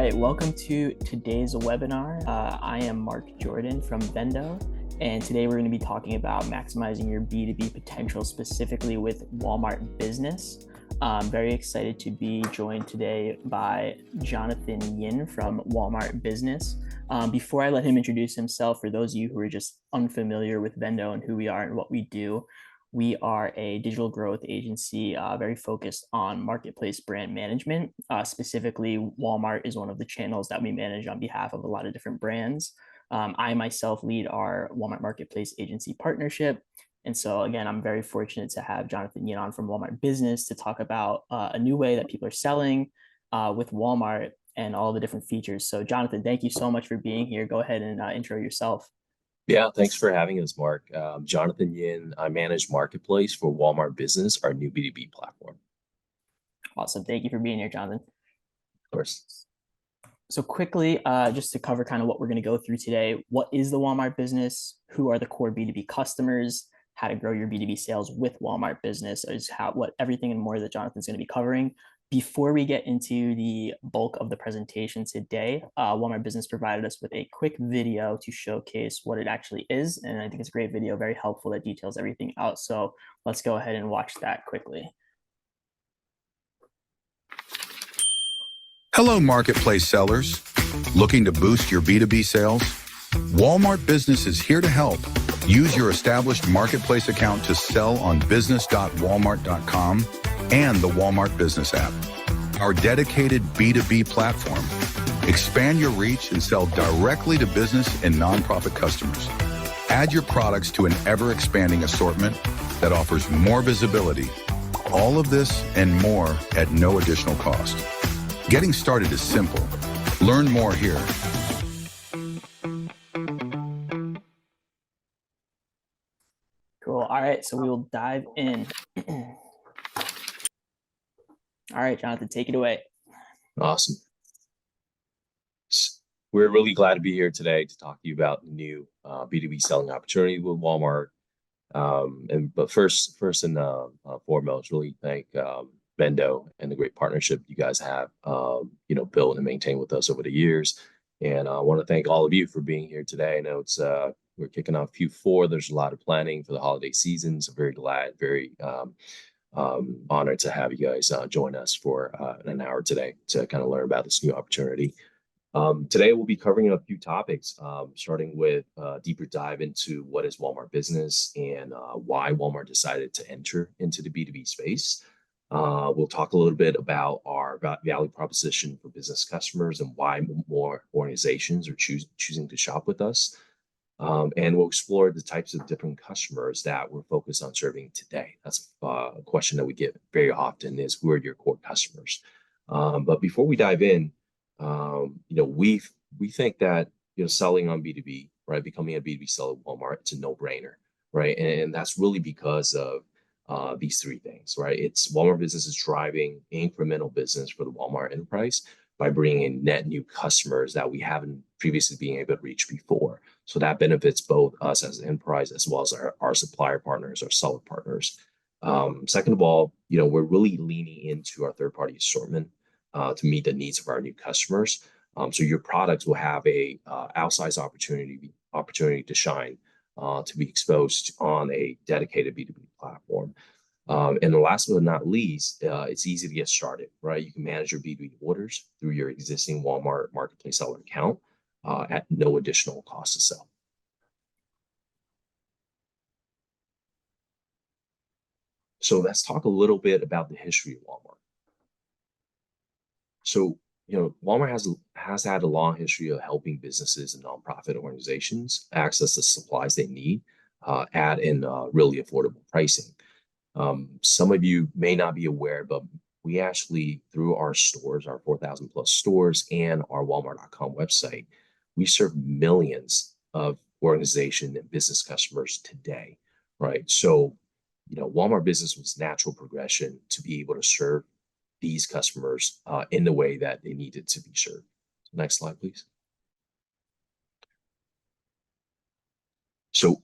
right, welcome to today's webinar. I am Mark Jordan from VENDO, and today we're going to be talking about maximizing your B2B potential, specifically with Walmart Business. I'm very excited to be joined today by Jonathan Yin from Walmart Business. Before I let him introduce himself, for those of you who are just unfamiliar with VENDO and who we are and what we do, we are a digital growth agency very focused on marketplace brand management. Specifically, Walmart is one of the channels that we manage on behalf of a lot of different brands. I myself lead our Walmart Marketplace Agency partnership. And so again, I'm very fortunate to have Jonathan Yin on from Walmart Business to talk about a new way that people are selling with Walmart and all the different features. So Jonathan, thank you so much for being here. Go ahead and intro yourself. Yeah, thanks for having us, Mark. Jonathan Yin, I manage Marketplace for Walmart Business, our new B2B platform. Awesome. Thank you for being here, Jonathan. Of course. So quickly, just to cover kind of what we're going to go through today, what is the Walmart Business? Who are the core B2B customers? How to grow your B2B sales with Walmart Business is what everything and more that Jonathan's going to be covering. Before we get into the bulk of the presentation today, Walmart Business provided us with a quick video to showcase what it actually is. And I think it's a great video, very helpful, that details everything out. So let's go ahead and watch that quickly. Hello, marketplace sellers. Looking to boost your B2B sales? Walmart Business is here to help. Use your established marketplace account to sell on business.walmart.com and the Walmart Business app, our dedicated B2B platform. Expand your reach and sell directly to business and nonprofit customers. Add your products to an ever-expanding assortment that offers more visibility. All of this and more at no additional cost. Getting started is simple. Learn more here. Cool. All right, so we will dive in. All right, Jonathan, take it away. Awesome. We're really glad to be here today to talk to you about the new B2B selling opportunity with Walmart. But first and foremost, really thank VENDO and the great partnership you guys have, built and maintained with us over the years. And I want to thank all of you for being here today. I know it's we're kicking off Q4. There's a lot of planning for the holiday season. So very glad, very honored to have you guys join us for an hour today to kind of learn about this new opportunity. Today, we'll be covering a few topics, starting with a deeper dive into what is Walmart Business and why Walmart decided to enter into the B2B space. We'll talk a little bit about our value proposition for business customers and why more organizations are choosing to shop with us. And we'll explore the types of different customers that we're focused on serving today. That's a question that we get very often is, who are your core customers? But before we dive in, we think that, selling on B2B, right, becoming a B2B seller at Walmart, it's a no-brainer, right? And that's really because of these three things, right? It's Walmart Business is driving incremental business for the Walmart enterprise by bringing in net new customers that we haven't previously been able to reach before. So that benefits both us as an enterprise as well as our supplier partners, our seller partners. Second of all, we're really leaning into our third-party assortment to meet the needs of our new customers. So your products will have a outsized opportunity to shine, to be exposed on a dedicated B2B platform. And the last but not least, it's easy to get started, right? You can manage your B2B orders through your existing Walmart Marketplace seller account at no additional cost to sell. So let's talk a little bit about the history of Walmart. So, Walmart has had a long history of helping businesses and nonprofit organizations access the supplies they need at really affordable pricing. Some of you may not be aware, but we actually, through our stores, our 4,000 plus stores and our Walmart.com website, we serve millions of organization and business customers today, right? So, Walmart Business was natural progression to be able to serve these customers in the way that they needed to be served. Next slide, please. So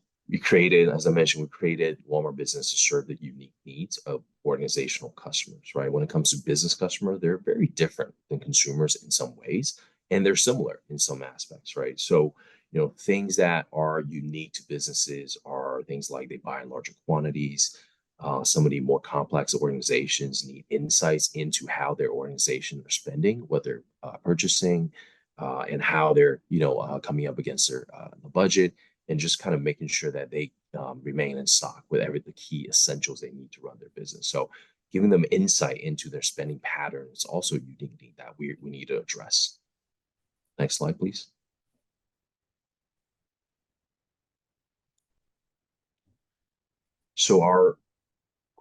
as I mentioned, we created Walmart Business to serve the unique needs of organizational customers, right? When it comes to business customer, they're very different than consumers in some ways. and they're similar in some aspects, right? So, things that are unique to businesses are things like they buy in larger quantities. Some of the more complex organizations need insights into how their organization are spending, what they're purchasing, and how they're, coming up against their the budget, and just kind of making sure that they remain in stock with the key essentials they need to run their business. So giving them insight into their spending patterns is also a unique thing that we need to address. Next slide, please. So our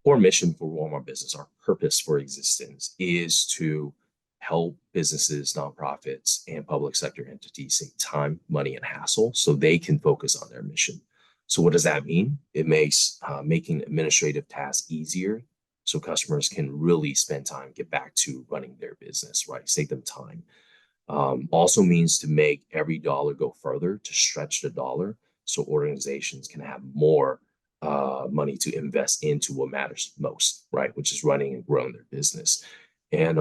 core mission for Walmart Business, our purpose for existence, is to help businesses, nonprofits, and public sector entities save time, money, and hassle so they can focus on their mission. So what does that mean? It makes making administrative tasks easier so customers can really spend time, get back to running their business, right? Save them time. Also means to make every dollar go further, to stretch the dollar so organizations can have more money to invest into what matters most, right? Which is running and growing their business. And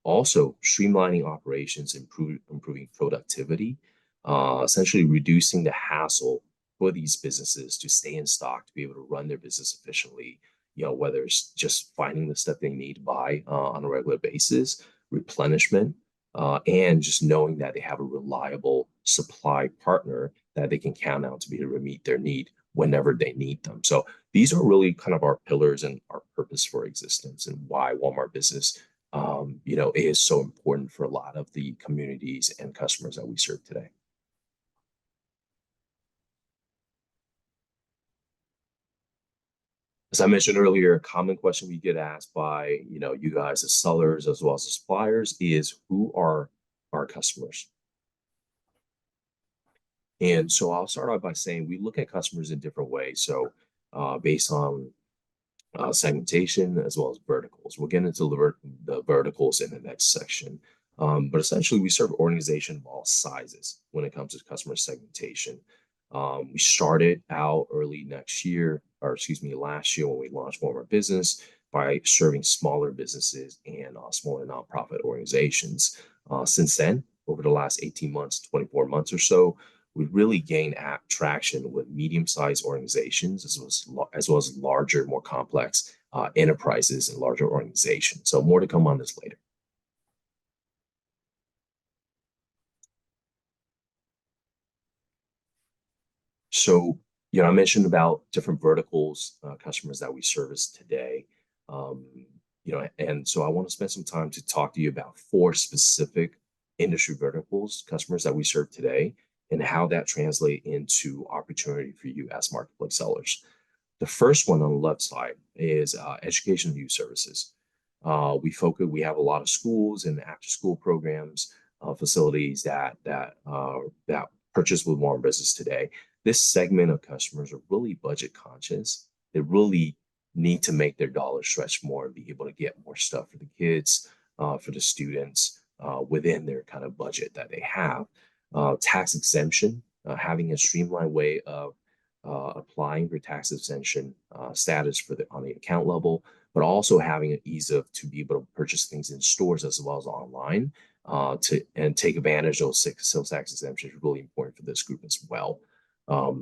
also streamlining operations, improving productivity, essentially reducing the hassle for these businesses to stay in stock, to be able to run their business efficiently, whether it's just finding the stuff they need to buy on a regular basis, replenishment, and just knowing that they have a reliable supply partner that they can count on to be able to meet their need whenever they need them. So these are really kind of our pillars and our purpose for existence, and why Walmart Business, is so important for a lot of the communities and customers that we serve today. As I mentioned earlier, a common question we get asked by, you guys as sellers as well as the suppliers is, who are our customers? And so I'll start off by saying we look at customers in different ways. So based on segmentation as well as verticals. We'll get into the verticals in the next section. But essentially, we serve organizations of all sizes when it comes to customer segmentation. We started out early last year when we launched Walmart Business by serving smaller businesses and smaller nonprofit organizations. Since then, over the last 18 months, 24 months or so, we've really gained traction with medium-sized organizations as well as larger, more complex enterprises and larger organizations. So more to come on this later. So, I mentioned about different verticals, customers that we service today. And so I want to spend some time to talk to you about 4 specific industry verticals, customers that we serve today, and how that translates into opportunity for you as marketplace sellers. The first one on the left side is education and youth services. We have a lot of schools and after-school programs, facilities that purchase with Walmart Business today. This segment of customers are really budget conscious. They really need to make their dollars stretch more and be able to get more stuff for the kids, for the students, within their kind of budget that they have. Tax exemption, having a streamlined way of applying for tax exemption status on the account level, but also having an ease to be able to purchase things in stores as well as online, and take advantage of those sales tax exemptions is really important for this group as well.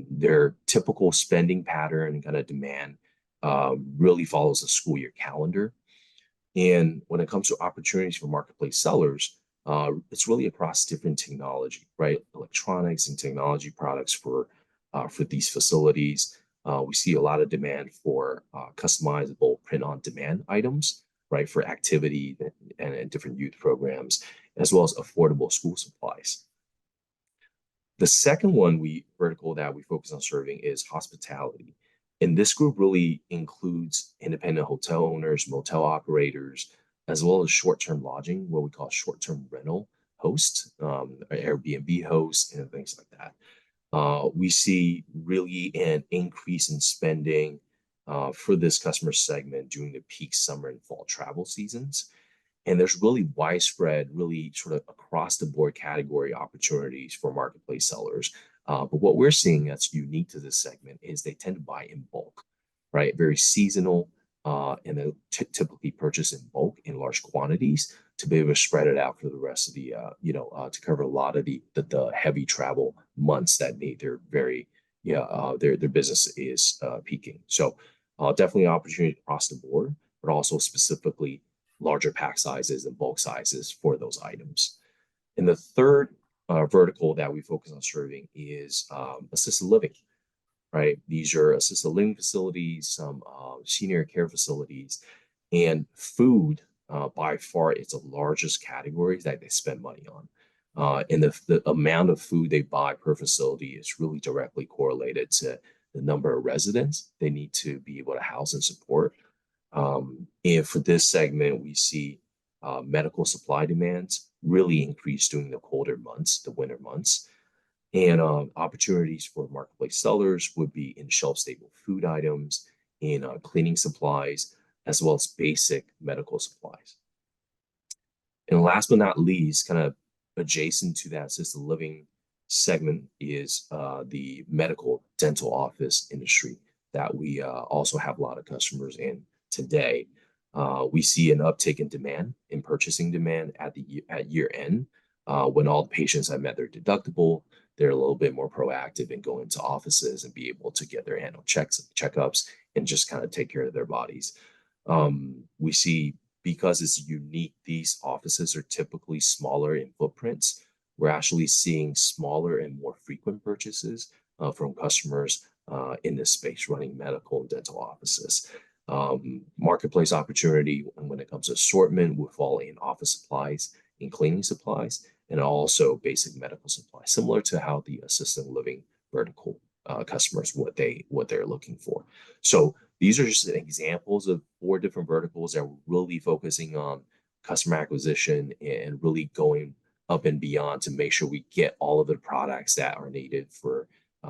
Their typical spending pattern and kind of demand really follows the school year calendar. And when it comes to opportunities for marketplace sellers, it's really across different technology, right? Electronics and technology products for these facilities. We see a lot of demand for customizable print-on-demand items, right, for activity and different youth programs, as well as affordable school supplies. The second vertical that we focus on serving is hospitality. And this group really includes independent hotel owners, motel operators, as well as short-term lodging, what we call short-term rental hosts, Airbnb hosts, and things like that. We see really an increase in spending for this customer segment during the peak summer and fall travel seasons. And there's really widespread, really sort of across the board category opportunities for marketplace sellers. But what we're seeing that's unique to this segment is they tend to buy in bulk, right? Very seasonal, and they typically purchase in bulk in large quantities to be able to spread it out for the rest of the, to cover a lot of the heavy travel months that need their their business is peaking. So definitely an opportunity across the board, but also specifically larger pack sizes and bulk sizes for those items. And the third vertical that we focus on serving is assisted living, right? These are assisted living facilities, some senior care facilities, and food by far it's the largest category that they spend money on. And the amount of food they buy per facility is really directly correlated to the number of residents they need to be able to house and support. And for this segment, we see medical supply demands really increase during the colder months, the winter months. And opportunities for marketplace sellers would be in shelf-stable food items, in cleaning supplies, as well as basic medical supplies. And last but not least, kind of adjacent to that assisted living segment is the medical dental office industry that we also have a lot of customers in today. We see an uptick in demand, in purchasing demand at year end, when all the patients have met their deductible. They're a little bit more proactive in going to offices and be able to get their annual checkups and just kind of take care of their bodies. We see, because it's unique, these offices are typically smaller in footprints. We're actually seeing smaller and more frequent purchases from customers in this space running medical and dental offices. Marketplace opportunity when it comes to assortment would fall in office supplies, in cleaning supplies, and also basic medical supplies, similar to how the assisted living vertical customers, what they're looking for. So these are just examples of 4 different verticals that we're really focusing on customer acquisition and really going up and beyond to make sure we get all of the products that are needed for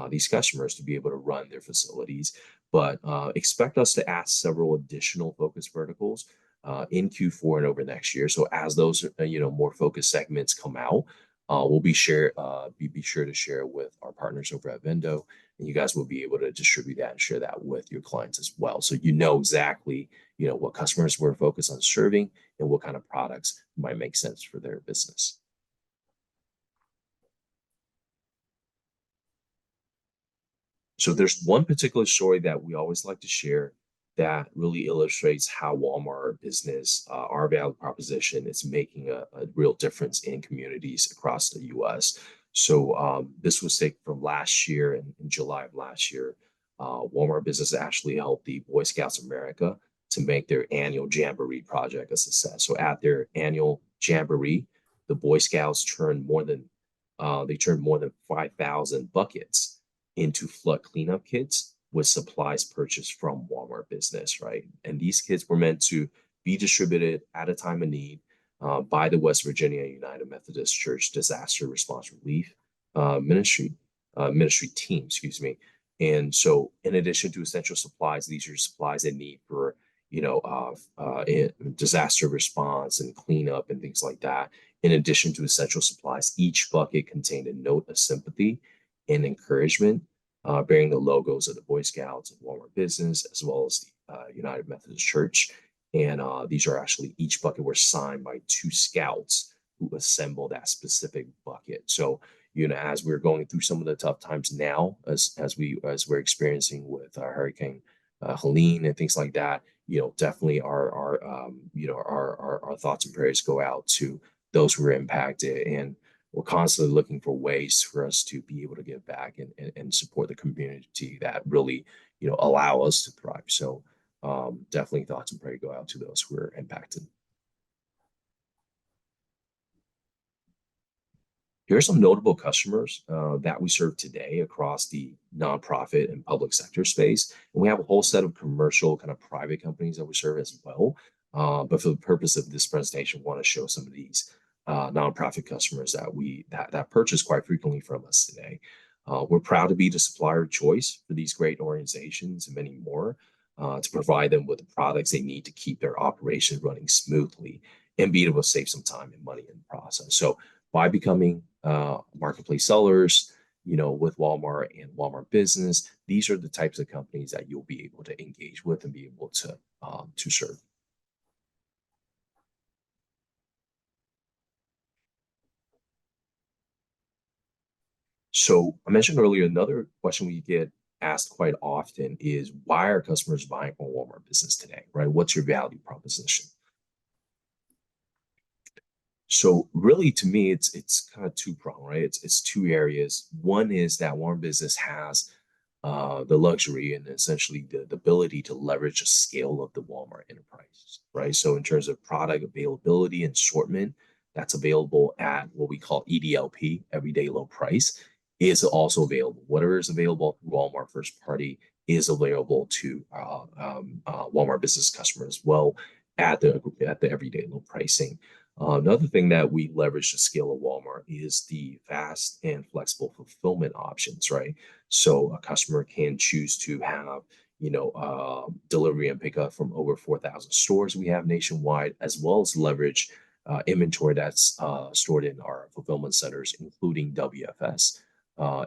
these customers to be able to run their facilities. But expect us to add several additional focus verticals in Q4 and over next year. So as those more focused segments come out, we'll be sure to share with our partners over at Vendo, and you guys will be able to distribute that and share that with your clients as well. So you know exactly what customers we're focused on serving and what kind of products might make sense for their business. So there's one particular story that we always like to share that really illustrates how Walmart Business, our value proposition, is making a real difference in communities across the U.S. So this was taken from last year, in July of last year. Walmart Business actually helped the Boy Scouts of America to make their annual Jamboree project a success. So at their annual Jamboree, the Boy Scouts turned more than 5,000 buckets into flood cleanup kits with supplies purchased from Walmart Business, right? And these kits were meant to be distributed at a time of need by the West Virginia United Methodist Church Disaster Response Relief Ministry team, excuse me. And so in addition to essential supplies, these are supplies they need for, disaster response and cleanup and things like that. In addition to essential supplies, each bucket contained a note of sympathy and encouragement, bearing the logos of the Boy Scouts and Walmart Business, as well as the United Methodist Church. And these are actually, each bucket were signed by 2 scouts who assembled that specific bucket. So, as we're going through some of the tough times now, as we're experiencing with Hurricane Helene and things like that, definitely our thoughts and prayers go out to those who are impacted. And we're constantly looking for ways for us to be able to give back and support the community that really, allow us to thrive. So definitely thoughts and prayers go out to those who are impacted. Here are some notable customers that we serve today across the nonprofit and public sector space. And we have a whole set of commercial kind of private companies that we serve as well. But for the purpose of this presentation, I want to show some of these nonprofit customers that purchase quite frequently from us today. We're proud to be the supplier of choice for these great organizations and many more, to provide them with the products they need to keep their operations running smoothly and be able to save some time and money in the process. So by becoming marketplace sellers, with Walmart and Walmart Business, these are the types of companies that you'll be able to engage with and be able to serve. So I mentioned earlier, another question we get asked quite often is why are customers buying from Walmart Business today, right? What's your value proposition? So really, to me, it's kind of two-pronged, right? It's two areas. One is that Walmart Business has the luxury and essentially the ability to leverage the scale of the Walmart enterprise, right? So in terms of product availability and assortment, that's available at what we call EDLP, everyday low price, is also available. Whatever is available through Walmart first party is available to Walmart Business customers as well at the everyday low pricing. Another thing that we leverage the scale of Walmart is the fast and flexible fulfillment options, right? So a customer can choose to have, delivery and pickup from over 4,000 stores we have nationwide, as well as leverage inventory that's stored in our fulfillment centers, including WFS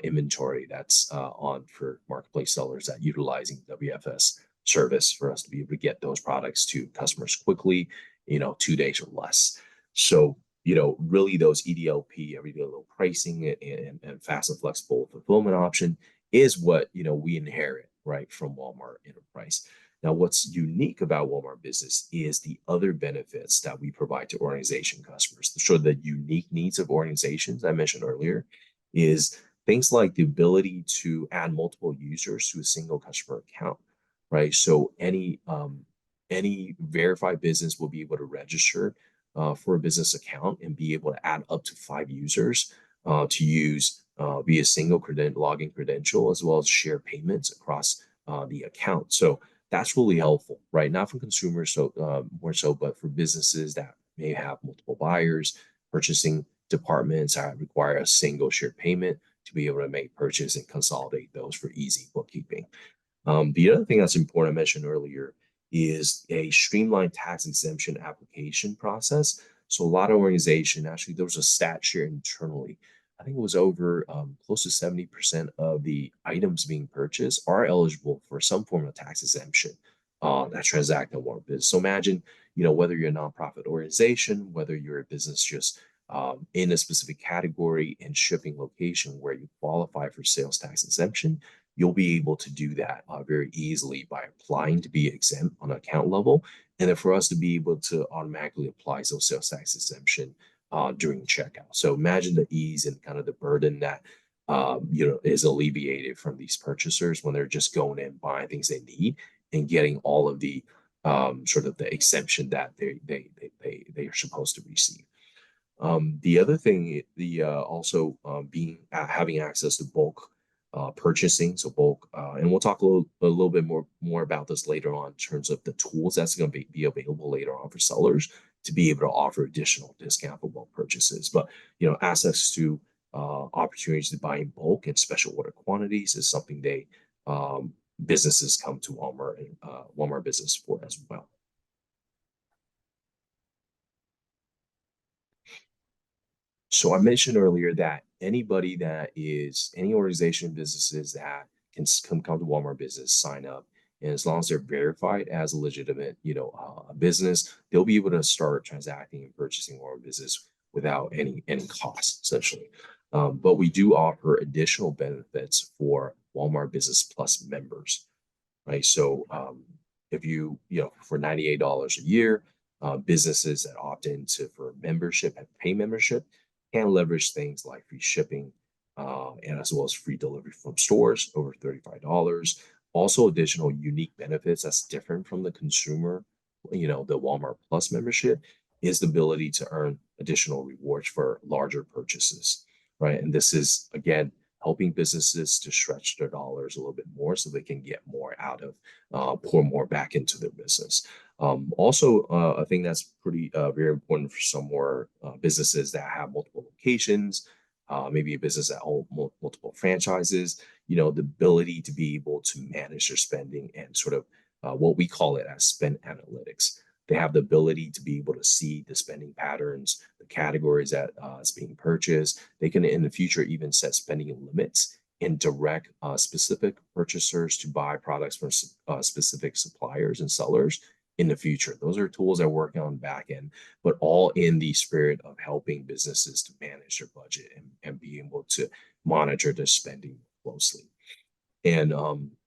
inventory that's on for marketplace sellers that utilizing WFS service for us to be able to get those products to customers quickly, 2 days or less. So, really those EDLP, everyday low pricing and fast and flexible fulfillment option is what, we inherit, right, from Walmart Enterprise. Now, what's unique about Walmart Business is the other benefits that we provide to organization customers. So the unique needs of organizations I mentioned earlier is things like the ability to add multiple users to a single customer account, right? So any verified business will be able to register for a business account and be able to add up to 5 users to use via single login credential, as well as share payments across the account. So that's really helpful, right? Not for consumers, so more so, but for businesses that may have multiple buyers, purchasing departments that require a single share payment to be able to make purchase and consolidate those for easy bookkeeping. The other thing that's important I mentioned earlier is a streamlined tax exemption application process. So a lot of organization, actually, there was a stat share internally. I think it was over close to 70% of the items being purchased are eligible for some form of tax exemption that transact on Walmart Business. So imagine, whether you're a nonprofit organization, whether you're a business just in a specific category and shipping location where you qualify for sales tax exemption, you'll be able to do that very easily by applying to be exempt on account level. And then for us to be able to automatically apply those sales tax exemption during checkout. So imagine the ease and kind of the burden that is alleviated from these purchasers when they're just going in buying things they need and getting all of the sort of the exemption that they are supposed to receive. The other thing, also having access to bulk purchasing, so bulk, and we'll talk a little bit more about this later on in terms of the tools that's going to be available later on for sellers to be able to offer additional discount for bulk purchases. But access to opportunities to buy in bulk and special order quantities is something businesses come to Walmart Business for as well. So I mentioned earlier that any organization, businesses that can come to Walmart Business, sign up, and as long as they're verified as a legitimate, business, they'll be able to start transacting and purchasing Walmart Business without any cost, essentially. But we do offer additional benefits for Walmart Business Plus members, right? So if for $98 a year, businesses that opt into for membership and pay membership can leverage things like free shipping and as well as free delivery from stores over $35. Also, additional unique benefits that's different from the consumer, the Walmart Plus membership is the ability to earn additional rewards for larger purchases, right? And this is, again, helping businesses to stretch their dollars a little bit more so they can get more out of, pour more back into their business. Also, a thing that's pretty very important for some more businesses that have multiple locations, maybe a business that owns multiple franchises, the ability to be able to manage their spending and sort of what we call it as spend analytics. They have the ability to be able to see the spending patterns, the categories that is being purchased. They can, in the future, even set spending limits and direct specific purchasers to buy products from specific suppliers and sellers in the future. Those are tools that work on back end, but all in the spirit of helping businesses to manage their budget and be able to monitor their spending closely. And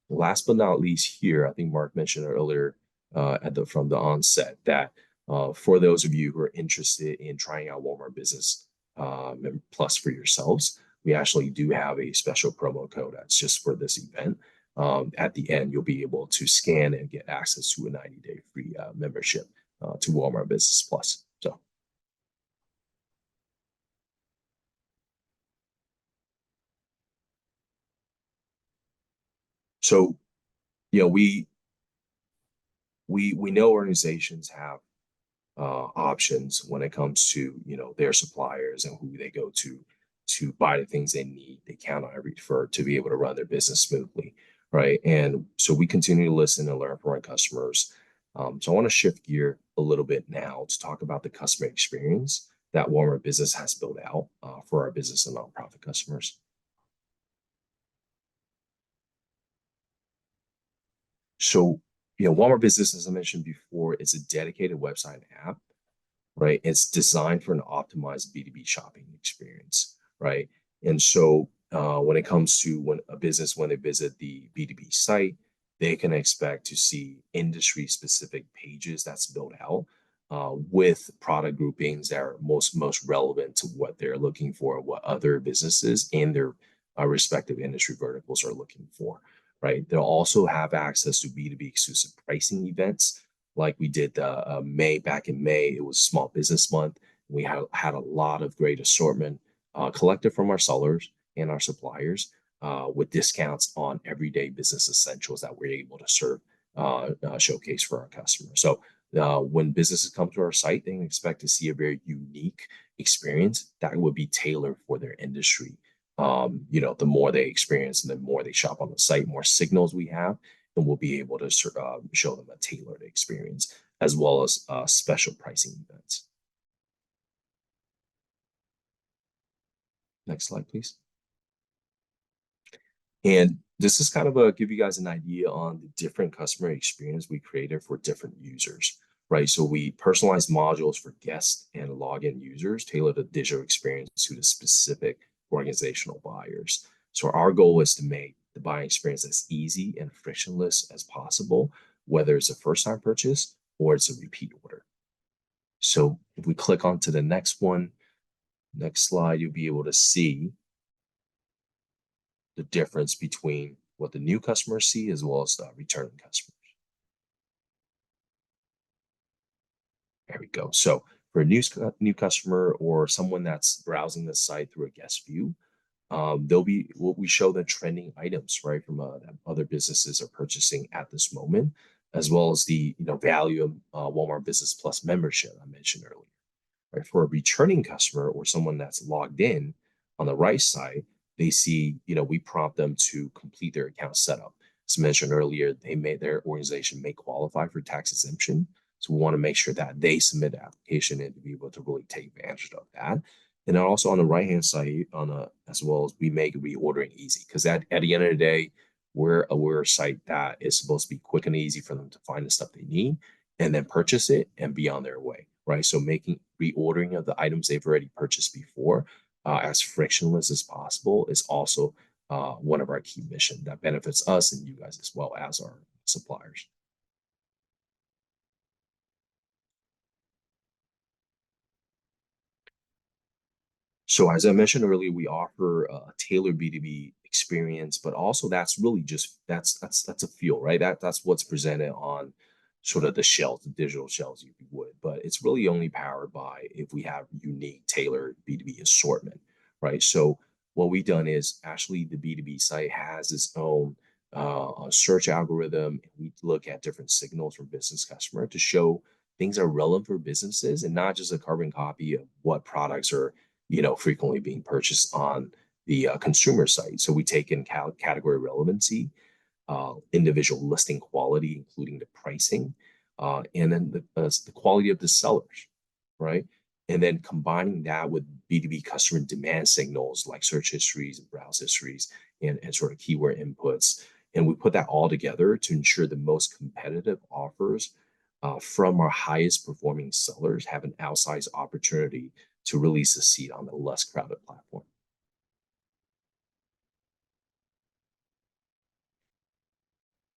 last but not least here, I think Mark mentioned earlier from the onset that for those of you who are interested in trying out Walmart Business Plus for yourselves, we actually do have a special promo code that's just for this event. At the end, you'll be able to scan and get access to a 90-day free membership to Walmart Business Plus. So, we know organizations have options when it comes to their suppliers and who they go to buy the things they need. They count on every for to be able to run their business smoothly, right? And so we continue to listen and learn from our customers. So I want to shift gear a little bit now to talk about the customer experience that Walmart Business has built out for our business and nonprofit customers. So, Walmart Business, as I mentioned before, is a dedicated website app, right? It's designed for an optimized B2B shopping experience, right? And so when it comes to when they visit the B2B site, they can expect to see industry-specific pages that's built out with product groupings that are most relevant to what they're looking for, what other businesses in their respective industry verticals are looking for, right? They'll also have access to B2B exclusive pricing events like we did back in May. It was Small Business Month. We had a lot of great assortment collected from our sellers and our suppliers with discounts on everyday business essentials that we're able to showcase for our customers. So when businesses come to our site, they can expect to see a very unique experience that would be tailored for their industry. The more they experience and the more they shop on the site, more signals we have, and we'll be able to show them a tailored experience as well as special pricing events. Next slide, please. And this is kind of give you guys an idea on the different customer experience we created for different users, right? So we personalized modules for guests and login users, tailored a digital experience to the specific organizational buyers. So our goal is to make the buying experience as easy and frictionless as possible, whether it's a first-time purchase or it's a repeat order. So if we click on to the next slide, you'll be able to see the difference between what the new customers see as well as the returning customers. There we go. So for a new customer or someone that's browsing the site through a guest view, we show the trending items, right, from other businesses are purchasing at this moment, as well as the value of Walmart Business Plus membership I mentioned earlier. Right, for a returning customer or someone that's logged in, on the right side, they see we prompt them to complete their account setup. As mentioned earlier, their organization may qualify for tax exemption, so we want to make sure that they submit the application and to be able to really take advantage of that. And then also on the right-hand side, as well as we make reordering easy, because at the end of the day, we're a site that is supposed to be quick and easy for them to find the stuff they need and then purchase it and be on their way, right? So making reordering of the items they've already purchased before as frictionless as possible is also one of our key missions that benefits us and you guys as well as our suppliers. So as I mentioned earlier, we offer a tailored B2B experience, but also that's really just that's a feel, right? That's what's presented on sort of the shelves, the digital shelves, if you would. But it's really only powered by if we have unique tailored B2B assortment, right? So what we've done is actually the B2B site has its own search algorithm. We look at different signals from business customer to show things are relevant for businesses and not just a carbon copy of what products are frequently being purchased on the consumer site. So we take in category relevancy, individual listing quality, including the pricing, and then the quality of the sellers, right? And then combining that with B2B customer demand signals like search histories and browse histories and sort of keyword inputs. And we put that all together to ensure the most competitive offers from our highest performing sellers have an outsized opportunity to really succeed on a less crowded platform.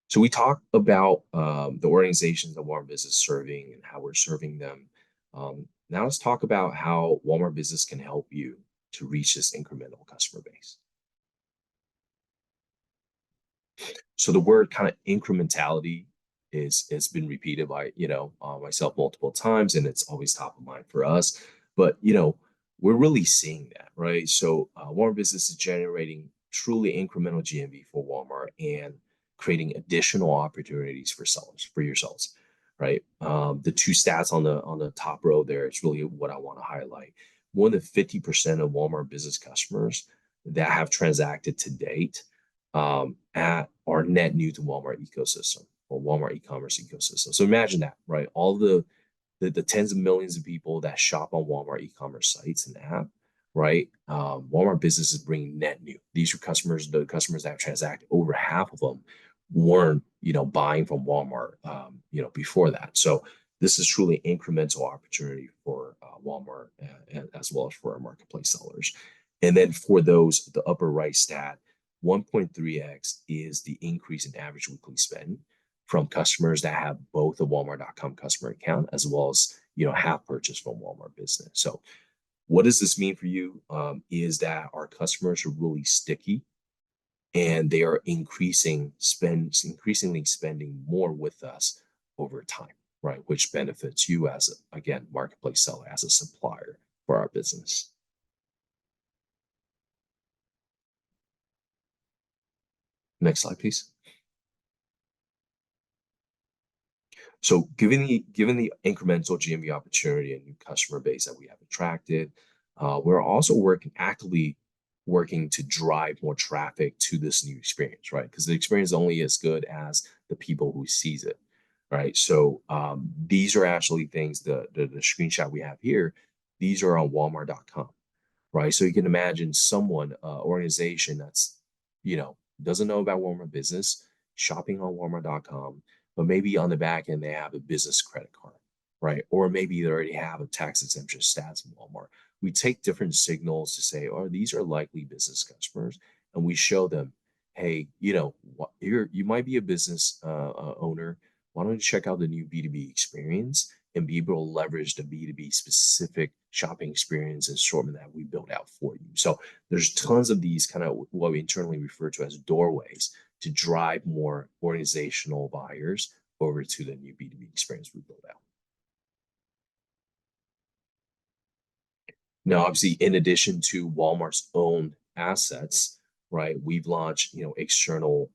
So we talk about the organizations that Walmart Business is serving and how we're serving them. Now let's talk about how Walmart Business can help you to reach this incremental customer base. So the word kind of incrementality has been repeated by myself multiple times, and it's always top of mind for us. But we're really seeing that, right? So Walmart Business is generating truly incremental GMV for Walmart and creating additional opportunities for sellers, for yourselves, right? The two stats on the top row there is really what I want to highlight. More than 50% of Walmart Business customers that have transacted to date are net new to Walmart ecosystem or Walmart e-commerce ecosystem. So imagine that, right? All the tens of millions of people that shop on Walmart e-commerce sites and app, right? Walmart Business is bringing net new. These are customers, the customers that have transacted, over half of them weren't, buying from Walmart, before that. So this is truly incremental opportunity for Walmart as well as for our marketplace sellers. And then for those, the upper right stat, 1.3x is the increase in average weekly spend from customers that have both a Walmart.com customer account as well as have purchased from Walmart Business. So what does this mean for you? Is that our customers are really sticky and they are increasingly spending more with us over time, right? Which benefits you as again, marketplace seller, as a supplier for our business. Next slide, please. So given the incremental GMV opportunity and new customer base that we have attracted, we're also actively working to drive more traffic to this new experience, right? Because the experience is only as good as the people who sees it, right? So these are actually things, the screenshot we have here, these are on Walmart.com, right? So you can imagine someone, organization that's, doesn't know about Walmart Business, shopping on Walmart.com, but maybe on the back end, they have a business credit card, right? Or maybe they already have a tax exemption status in Walmart. We take different signals to say, oh, these are likely business customers. And we show them, hey, you might be a business owner. Why don't you check out the new B2B experience and be able to leverage the B2B specific shopping experience and assortment that we built out for you. So there's tons of these kind of what we internally refer to as doorways to drive more organizational buyers over to the new B2B experience we built out. Now, obviously, in addition to Walmart's own assets, right, we've launched, external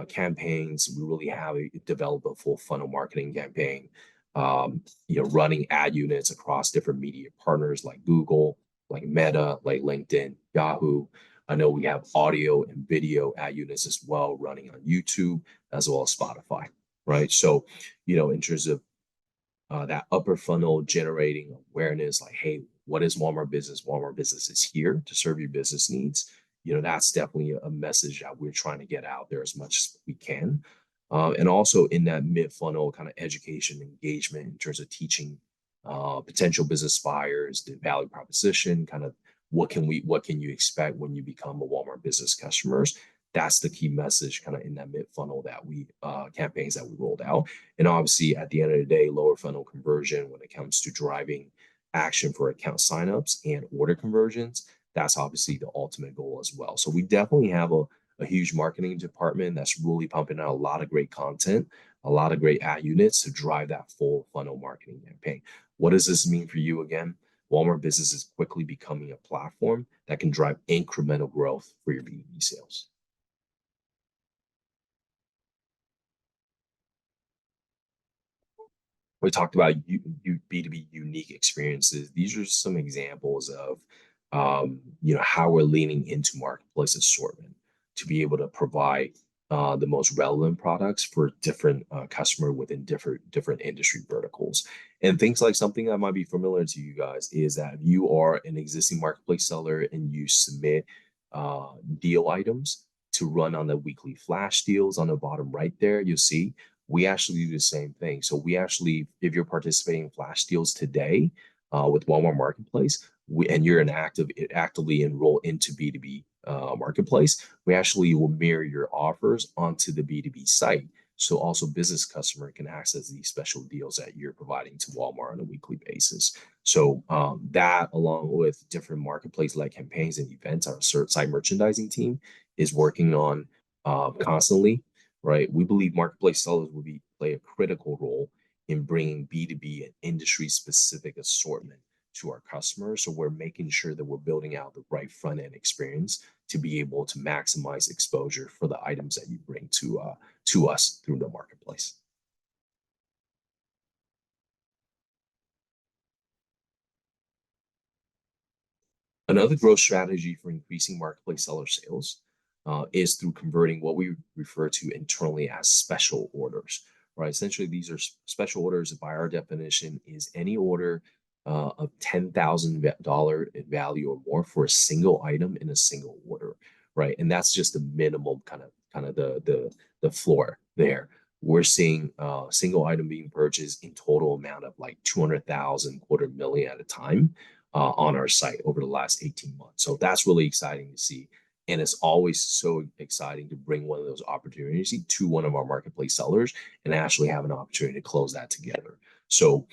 campaigns. We really have developed a full funnel marketing campaign, running ad units across different media partners like Google, like Meta, like LinkedIn, Yahoo. I know we have audio and video ad units as well running on YouTube as well as Spotify, right? So, in terms of that upper funnel generating awareness, like, hey, what is Walmart Business? Walmart Business is here to serve your business needs. That's definitely a message that we're trying to get out there as much as we can. And also in that mid funnel kind of education engagement in terms of teaching potential business buyers the value proposition, kind of what can you expect when you become a Walmart Business customers. That's the key message kind of in that mid funnel that we campaigns that we rolled out. And obviously at the end of the day, lower funnel conversion when it comes to driving action for account signups and order conversions, that's obviously the ultimate goal as well. So we definitely have a huge marketing department that's really pumping out a lot of great content, a lot of great ad units to drive that full funnel marketing campaign. What does this mean for you again? Walmart Business is quickly becoming a platform that can drive incremental growth for your B2B sales. We talked about B2B unique experiences. These are some examples of how we're leaning into marketplace assortment to be able to provide the most relevant products for different customer within different industry verticals. And things like something that might be familiar to you guys is that if you are an existing marketplace seller and you submit deal items to run on the weekly flash deals on the bottom right there, you'll see we actually do the same thing. So we actually, if you're participating in flash deals today with Walmart Marketplace, and you're actively enrolled into B2B Marketplace, we actually will mirror your offers onto the B2B site. So also business customer can access these special deals that you're providing to Walmart on a weekly basis. So that, along with different marketplace like campaigns and events, our site merchandising team is working on constantly, right? We believe marketplace sellers will play a critical role in bringing B2B and industry specific assortment to our customers. So we're making sure that we're building out the right front end experience to be able to maximize exposure for the items that you bring to us through the marketplace. Another growth strategy for increasing marketplace seller sales is through converting what we refer to internally as special orders, right? Essentially, these are special orders by our definition is any order of $10,000 in value or more for a single item in a single order, right? And that's just the minimum kind of the floor there. We're seeing a single item being purchased in total amount of like 200,000, $250,000 at a time on our site over the last 18 months. So that's really exciting to see. And it's always so exciting to bring one of those opportunities to one of our marketplace sellers and actually have an opportunity to close that together. So,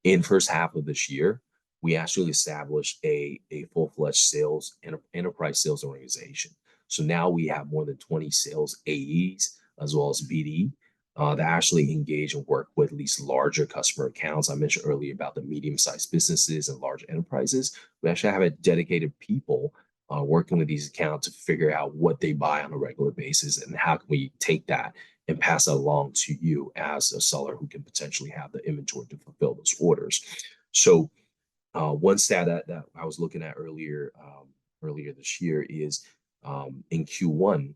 in first half of this year, we actually established a full-fledged sales enterprise sales organization. So now we have more than 20 sales AEs as well as BD that actually engage and work with these larger customer accounts. I mentioned earlier about the medium-sized businesses and large enterprises. We actually have a dedicated people working with these accounts to figure out what they buy on a regular basis and how can we take that and pass that along to you as a seller who can potentially have the inventory to fulfill those orders. So one stat that I was looking at earlier this year is in Q1,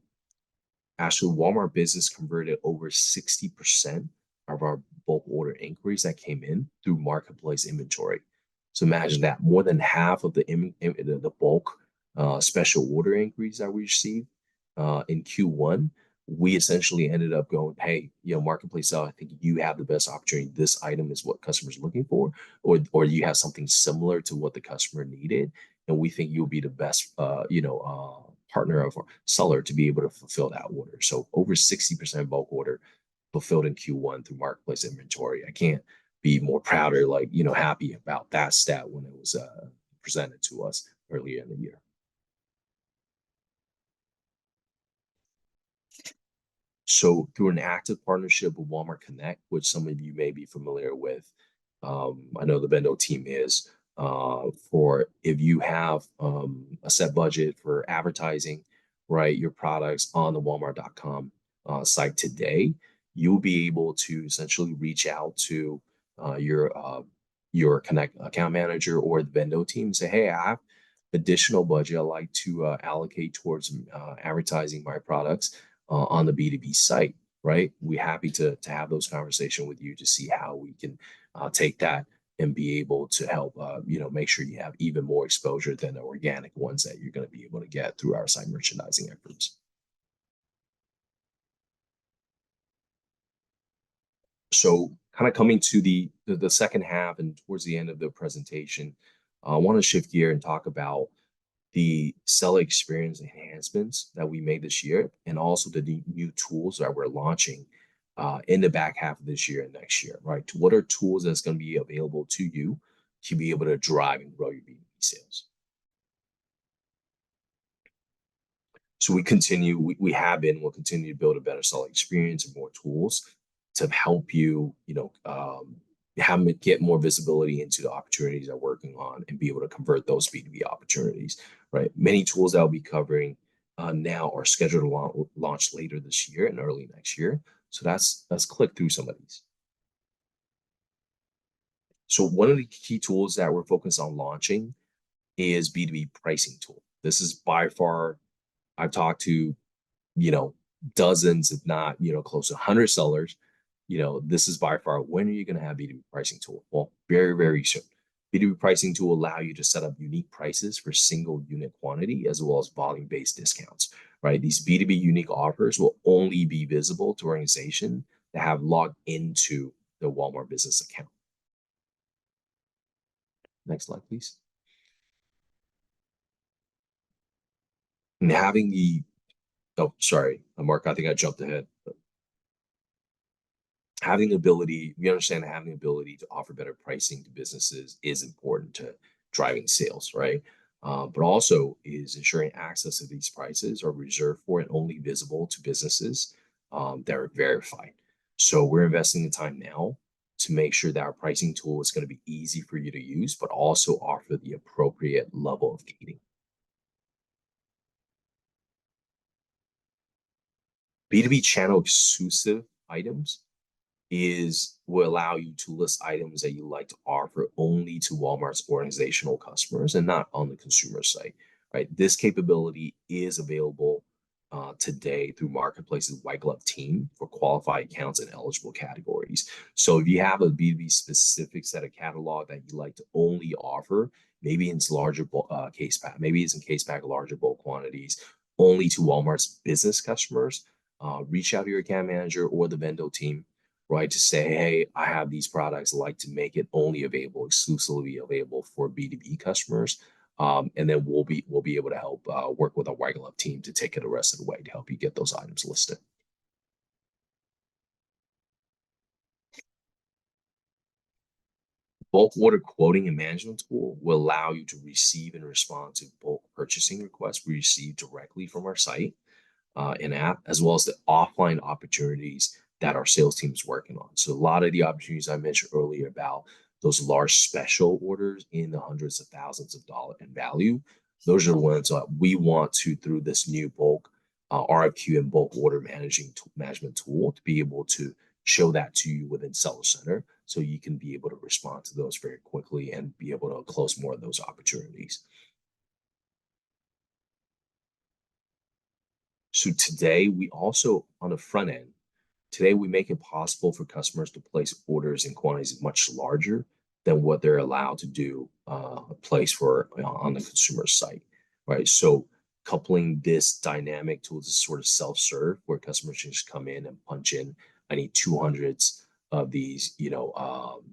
actually Walmart Business converted over 60% of our bulk order inquiries that came in through marketplace inventory. So imagine that more than half of the bulk special order inquiries that we received in Q1, we essentially ended up going, hey, marketplace seller, I think you have the best opportunity. This item is what customers are looking for, or you have something similar to what the customer needed, and we think you'll be the best, partner of our seller to be able to fulfill that order. So over 60% bulk order fulfilled in Q1 through marketplace inventory. I can't be more prouder, happy about that stat when it was presented to us earlier in the year. So through an active partnership with Walmart Connect, which some of you may be familiar with, I know the VENDO team is, for if you have a set budget for advertising, right, your products on the walmart.com site today, you'll be able to essentially reach out to your Connect account manager or the VENDO team and say, hey, I have additional budget I'd like to allocate towards advertising my products on the B2B site, right? We're happy to have those conversations with you to see how we can take that and be able to help, make sure you have even more exposure than the organic ones that you're going to be able to get through our site merchandising efforts. So kind of coming to the second half and towards the end of the presentation, I want to shift gear and talk about the seller experience enhancements that we made this year, and also the new tools that we're launching in the back half of this year and next year, right? What are tools that's going to be available to you to be able to drive and grow your B2B sales? So we'll continue to build a better seller experience and more tools to help you, get more visibility into the opportunities that we're working on and be able to convert those B2B opportunities, right? Many tools that I'll be covering now are scheduled to launch later this year and early next year. So let's click through some of these. So one of the key tools that we're focused on launching is B2B pricing tool. This is by far, I've talked to, dozens, if not, close to 100 sellers. This is by far, when are you going to have B2B pricing tool? Well, very, very soon. B2B pricing tool allow you to set up unique prices for single unit quantity as well as volume-based discounts, right? These B2B unique offers will only be visible to organizations that have logged into the Walmart Business account. Next slide, please. And having the Oh, sorry, Mark, I think I jumped ahead. But having the ability, we understand having the ability to offer better pricing to businesses is important to driving sales, right? But also is ensuring access to these prices are reserved for and only visible to businesses that are verified. So we're investing the time now to make sure that our pricing tool is going to be easy for you to use, but also offer the appropriate level of gating. B2B channel exclusive items will allow you to list items that you like to offer only to Walmart's organizational customers and not on the consumer site, right? This capability is available today through Marketplace's white glove team for qualified accounts and eligible categories. So if you have a B2B specific set of catalog that you like to only offer, maybe it's larger case pack, maybe it's in case pack larger bulk quantities only to Walmart's business customers, reach out to your account manager or the Vendo team, right, to say, hey, I have these products, I'd like to make it only available, exclusively available for B2B customers. And then we'll be able to help work with our white glove team to take it the rest of the way to help you get those items listed. Bulk order quoting and management tool will allow you to receive and respond to bulk purchasing requests we receive directly from our site and app, as well as the offline opportunities that our sales team is working on. So a lot of the opportunities I mentioned earlier about those large special orders in the hundreds of thousands of dollars in value, those are the ones that we want to, through this new bulk RFQ and bulk order management tool, to be able to show that to you within Seller Center, so you can be able to respond to those very quickly and be able to close more of those opportunities. So today, we also, on the front end, today we make it possible for customers to place orders in quantities much larger than what they're allowed to do place for on the consumer site, right? So coupling this dynamic tool to sort of self-serve, where customers just come in and punch in, I need 200 of these,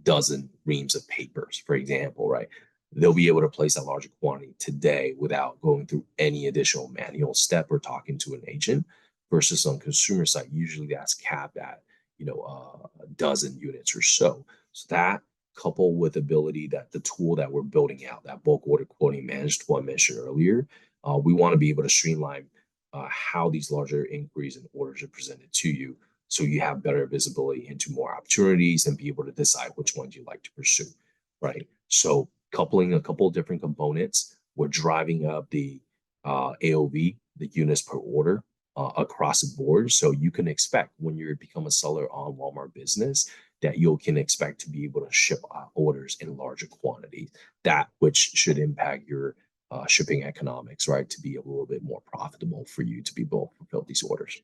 dozen reams of papers, for example, right? They'll be able to place a larger quantity today without going through any additional manual step or talking to an agent, versus on consumer side, usually that's capped at, a dozen units or so. So that, coupled with ability that the tool that we're building out, that bulk order quoting managed tool I mentioned earlier, we want to be able to streamline how these larger inquiries and orders are presented to you, so you have better visibility into more opportunities and be able to decide which ones you like to pursue, right? So coupling a couple of different components, we're driving up the AOV, the units per order, across the board. So you can expect, when you become a seller on Walmart Business, that you can expect to be able to ship orders in larger quantities, that which should impact your shipping economics, right? To be a little bit more profitable for you to be able to fulfill these orders.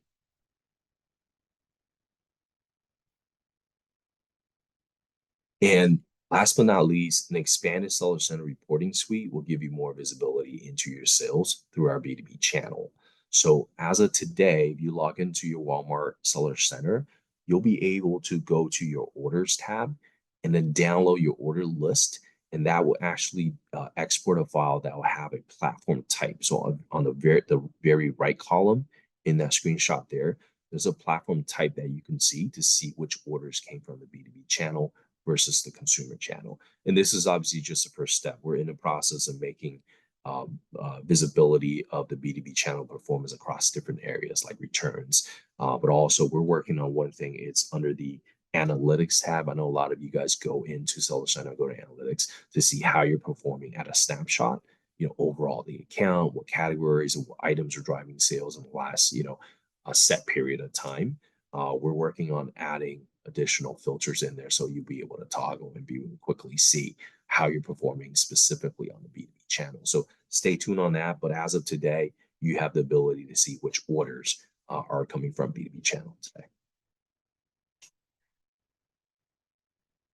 And last but not least, an expanded Seller Center reporting suite will give you more visibility into your sales through our B2B channel. So as of today, if you log into your Walmart Seller Center, you'll be able to go to your orders tab and then download your order list. And that will actually export a file that will have a platform type. So on the very right column in that screenshot there's a platform type that you can see to see which orders came from the B2B channel versus the consumer channel. And this is obviously just the first step. We're in the process of making visibility of the B2B channel performance across different areas like returns. But also we're working on one thing. It's under the analytics tab. I know a lot of you guys go into Seller Center, go to analytics to see how you're performing at a snapshot, overall the account, what categories and what items are driving sales in the last, a set period of time. We're working on adding additional filters in there, so you'll be able to toggle and be able to quickly see how you're performing specifically on the B2B channel. So stay tuned on that. But as of today, you have the ability to see which orders are coming from B2B channel today.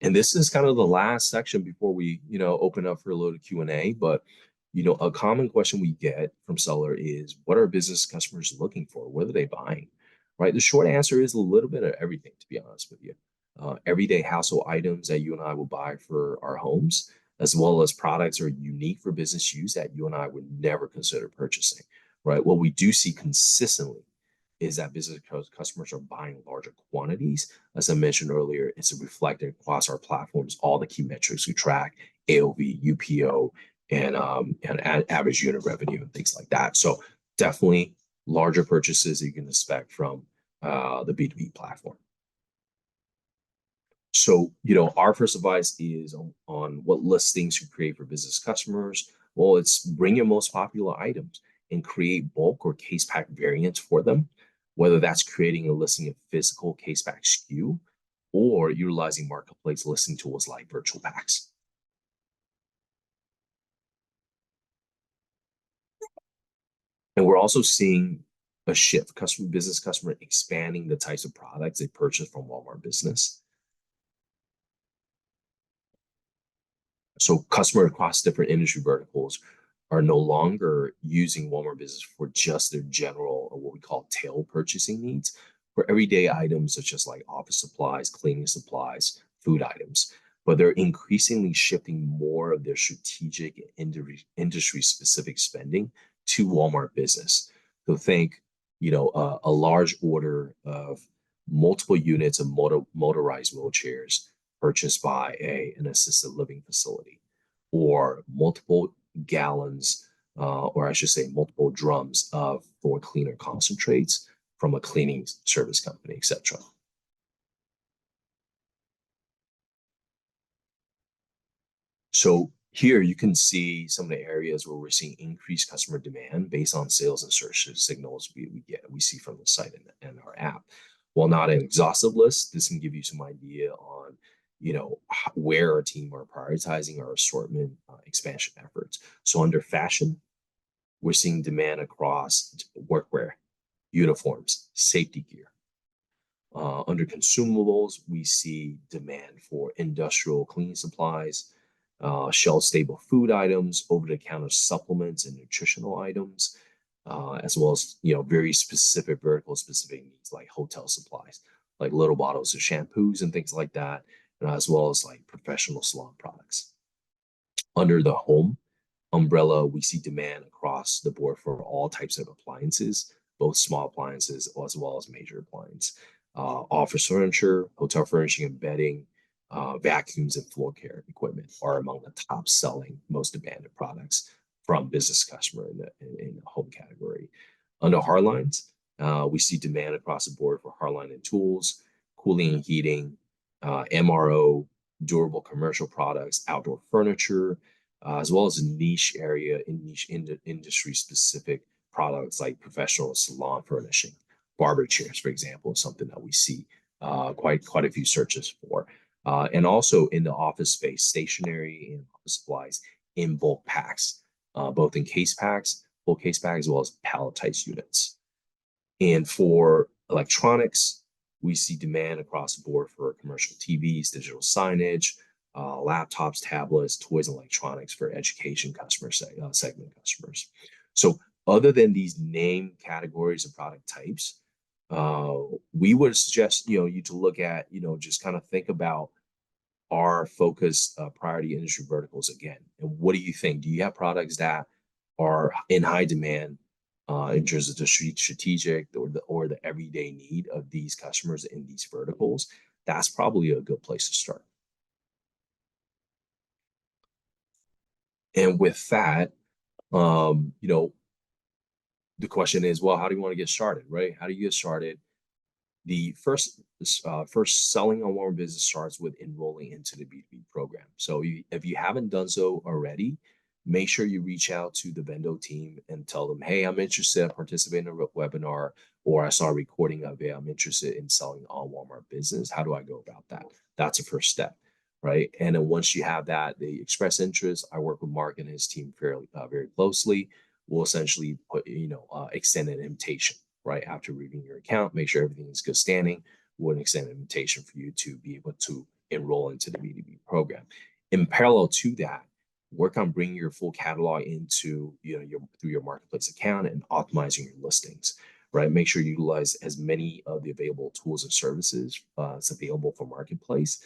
And this is kind of the last section before we, open up for a little Q&A. But, a common question we get from seller is, what are business customers looking for? What are they buying? Right? The short answer is a little bit of everything, to be honest with you. Everyday household items that you and I will buy for our homes, as well as products that are unique for business use that you and I would never consider purchasing, right? What we do see consistently is that business customers are buying larger quantities. As I mentioned earlier, it's reflected across our platforms, all the key metrics we track, AOV, UPO, and average unit revenue and things like that. So definitely larger purchases you can expect from the B2B platform. So, our first advice is on what listings you create for business customers. Well, it's bring your most popular items and create bulk or case pack variants for them, whether that's creating a listing of physical case pack SKU or utilizing marketplace listing tools like virtual packs. And we're also seeing a shift, business customer expanding the types of products they purchase from Walmart Business. So customer across different industry verticals are no longer using Walmart Business for just their general, or what we call tail purchasing needs, for everyday items such as like office supplies, cleaning supplies, food items. But they're increasingly shifting more of their strategic industry-specific spending to Walmart Business. So think, a large order of multiple units of motorized wheelchairs purchased by an assisted living facility, or multiple gallons, or I should say multiple drums of floor cleaner concentrates from a cleaning service company, etc. So here you can see some of the areas where we're seeing increased customer demand based on sales and search signals we see from the site and our app. While not an exhaustive list, this can give you some idea on where our team are prioritizing our assortment expansion efforts. So under fashion, we're seeing demand across workwear, uniforms, safety gear. Under consumables, we see demand for industrial cleaning supplies, shelf-stable food items, over-the-counter supplements and nutritional items, as well as very specific vertical-specific needs like hotel supplies, like little bottles of shampoos and things like that, as well as like professional salon products. Under the home umbrella, we see demand across the board for all types of appliances, both small appliances as well as major appliances. Office furniture, hotel furnishing and bedding, vacuums and floor care equipment are among the top selling, most demanded products from business customer in the home category. Under hardlines, we see demand across the board for hardline and tools, cooling and heating, MRO, durable commercial products, outdoor furniture, as well as a niche industry specific products like professional salon furnishing. Barber chairs, for example, is something that we see quite a few searches for. And also in the office space, stationery and office supplies in bulk packs, both in case packs, full case packs, as well as palletized units. And for electronics, we see demand across the board for commercial TVs, digital signage, laptops, tablets, toys, and electronics for education segment customers. So other than these name categories and product types, we would suggest you to look at just kind of think about our focused priority industry verticals again. And what do you think? Do you have products that are in high demand in terms of the strategic or the everyday need of these customers in these verticals? That's probably a good place to start. And with that, the question is, well, how do you want to get started, right? How do you get started? The first selling on Walmart Business starts with enrolling into the B2B program. So if you haven't done so already, make sure you reach out to the VENDO team and tell them, hey, I'm interested in participating in a webinar, or I saw a recording of it. I'm interested in selling on Walmart Business. How do I go about that? That's the first step, right? And then once you have that, they express interest. I work with Mark and his team very closely. We'll essentially extend an invitation, right? After reviewing your account, make sure everything is good standing. We'll extend an invitation for you to be able to enroll into the B2B program. In parallel to that, work on bringing your full catalog into through your marketplace account and optimizing your listings, right? Make sure you utilize as many of the available tools and services as available for marketplace.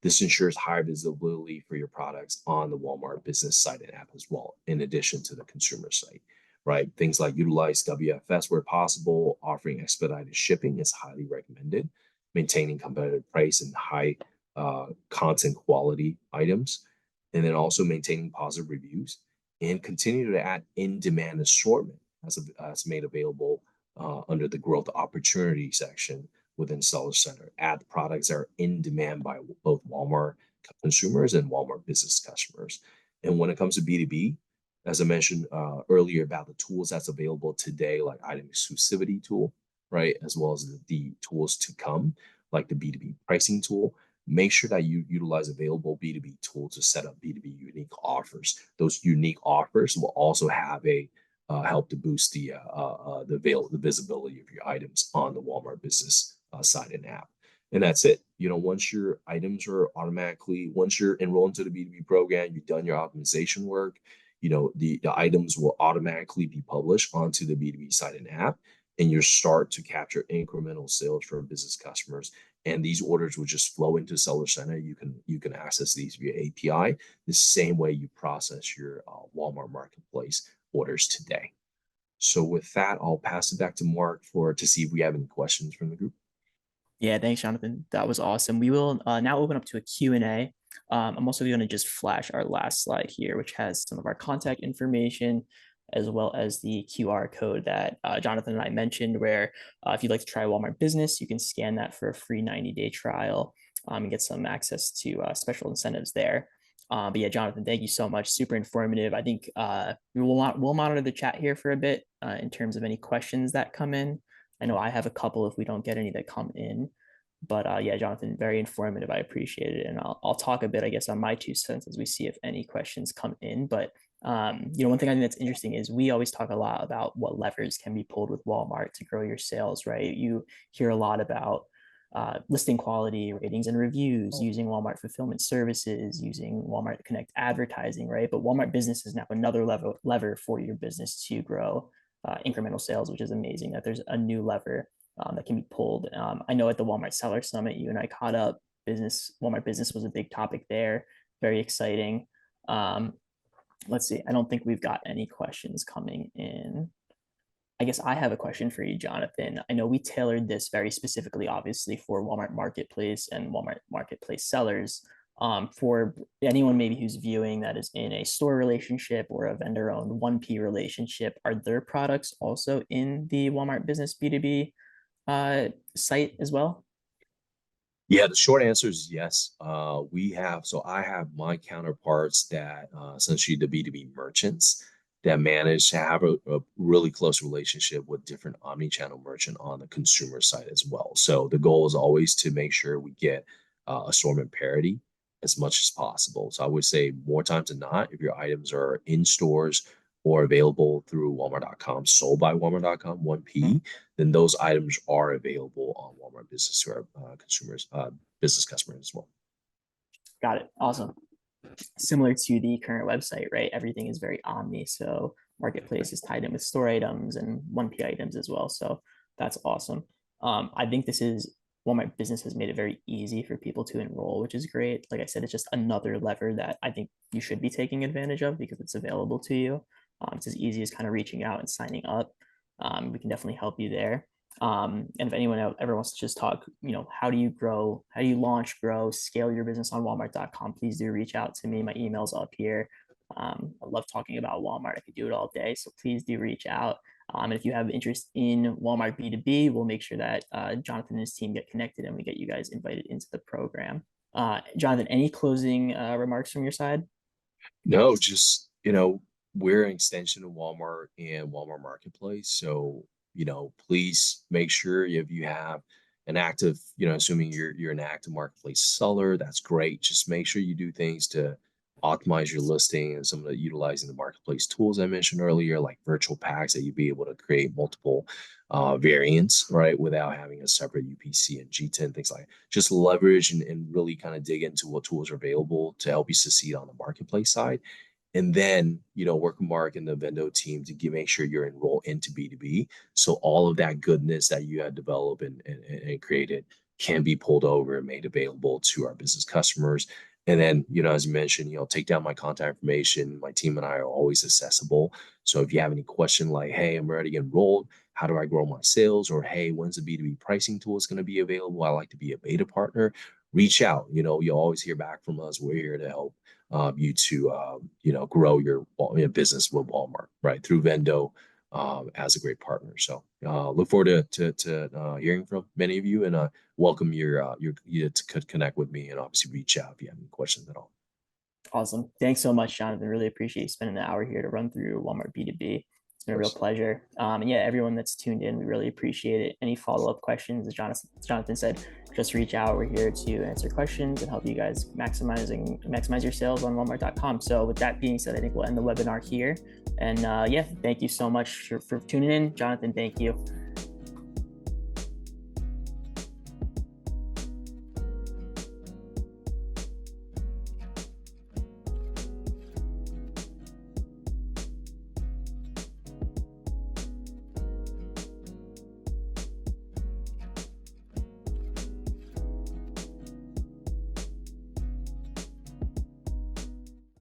This ensures higher visibility for your products on the Walmart Business site and app as well, in addition to the consumer site, right? Things like utilize WFS where possible, offering expedited shipping is highly recommended, maintaining competitive price and high content quality items, and then also maintaining positive reviews and continue to add in-demand assortment as made available under the growth opportunity section within Seller Center. Add products that are in demand by both Walmart consumers and Walmart business customers. And when it comes to B2B, as I mentioned earlier about the tools that's available today, like item exclusivity tool, right? As well as the tools to come, like the B2B pricing tool. Make sure that you utilize available B2B tools to set up B2B unique offers. Those unique offers will also have a help to boost the visibility of your items on the Walmart business site and app. And that's it. Once your items are once you're enrolled into the B2B program, you've done your optimization work, the items will automatically be published onto the B2B site and app, and you start to capture incremental sales from business customers. And these orders will just flow into Seller Center. You can access these via API, the same way you process your Walmart Marketplace orders today. So with that, I'll pass it back to Mark to see if we have any questions from the group. Yeah, thanks, Jonathan. That was awesome. We will now open up to a Q&A. I'm also going to just flash our last slide here, which has some of our contact information, as well as the QR code that Jonathan and I mentioned, where if you'd like to try Walmart Business, you can scan that for a free 90-day trial and get some access to special incentives there. But yeah, Jonathan, thank you so much. Super informative. I think we'll monitor the chat here for a bit in terms of any questions that come in. I know I have a couple if we don't get any that come in. But yeah, Jonathan, very informative. I appreciate it. And I'll talk a bit, I guess, on my 2 cents as we see if any questions come in. But one thing I think that's interesting is we always talk a lot about what levers can be pulled with Walmart to grow your sales, right? You hear a lot about listing quality, ratings and reviews, using Walmart fulfillment services, using Walmart Connect advertising, right? But Walmart Business is now another lever for your business to grow incremental sales, which is amazing that there's a new lever that can be pulled. I know at the Walmart Seller Summit, you and I caught up. Walmart Business was a big topic there. Very exciting. Let's see. I don't think we've got any questions coming in. I guess I have a question for you, Jonathan. I know we tailored this very specifically, obviously, for Walmart Marketplace and Walmart Marketplace sellers. For anyone maybe who's viewing that is in a store relationship or a vendor-owned 1P relationship, are their products also in the Walmart Business B2B site as well? Yeah, the short answer is yes. I have my counterparts that essentially the B2B merchants that manage to have a really close relationship with different omni-channel merchant on the consumer side as well. So the goal is always to make sure we get assortment parity as much as possible. So I would say more times than not, if your items are in stores or available through Walmart.com, sold by Walmart.com, 1P, then those items are available on Walmart Business to our consumers, business customers as well. Got it. Awesome. Similar to the current website, right? Everything is very omni. So Marketplace is tied in with store items and 1P items as well. So that's awesome. I think Walmart Business has made it very easy for people to enroll, which is great. Like I said, it's just another lever that I think you should be taking advantage of because it's available to you. It's as easy as kind of reaching out and signing up. We can definitely help you there. And if anyone ever wants to just talk, how do you launch, grow, scale your business on Walmart.com, please do reach out to me. My email's up here. I love talking about Walmart. I could do it all day. So please do reach out. And if you have interest in Walmart B2B, we'll make sure that Jonathan and his team get connected and we get you guys invited into the program. Jonathan, any closing remarks from your side? No, just, we're an extension of Walmart and Walmart Marketplace. So, please make sure if you have an active, assuming you're an active marketplace seller, that's great. Just make sure you do things to optimize your listing and some of the utilizing the marketplace tools I mentioned earlier, like virtual packs that you'd be able to create multiple variants, right, without having a separate UPC and G10, things like that. Just leverage and really kind of dig into what tools are available to help you succeed on the marketplace side. And then, work with Mark and the Vendo team to make sure you're enrolled into B2B. So all of that goodness that you had developed and created can be pulled over and made available to our business customers. And then, as you mentioned, take down my contact information. My team and I are always accessible. So if you have any question like, hey, I'm ready to get enrolled, how do I grow my sales? Or, hey, when's the B2B pricing tool is going to be available? I like to be a beta partner. Reach out. You'll always hear back from us. We're here to help you to, grow your business with Walmart, right? Through Vendo as a great partner. So look forward to hearing from many of you, and welcome you to connect with me, and obviously reach out if you have any questions at all. Awesome. Thanks so much, Jonathan. Really appreciate you spending an hour here to run through Walmart B2B. It's been a real pleasure. And yeah, everyone that's tuned in, we really appreciate it. Any follow-up questions, as Jonathan said, just reach out. We're here to answer questions and help you guys maximize your sales on Walmart.com. So with that being said, I think we'll end the webinar here. And yeah, thank you so much for tuning in. Jonathan, thank you.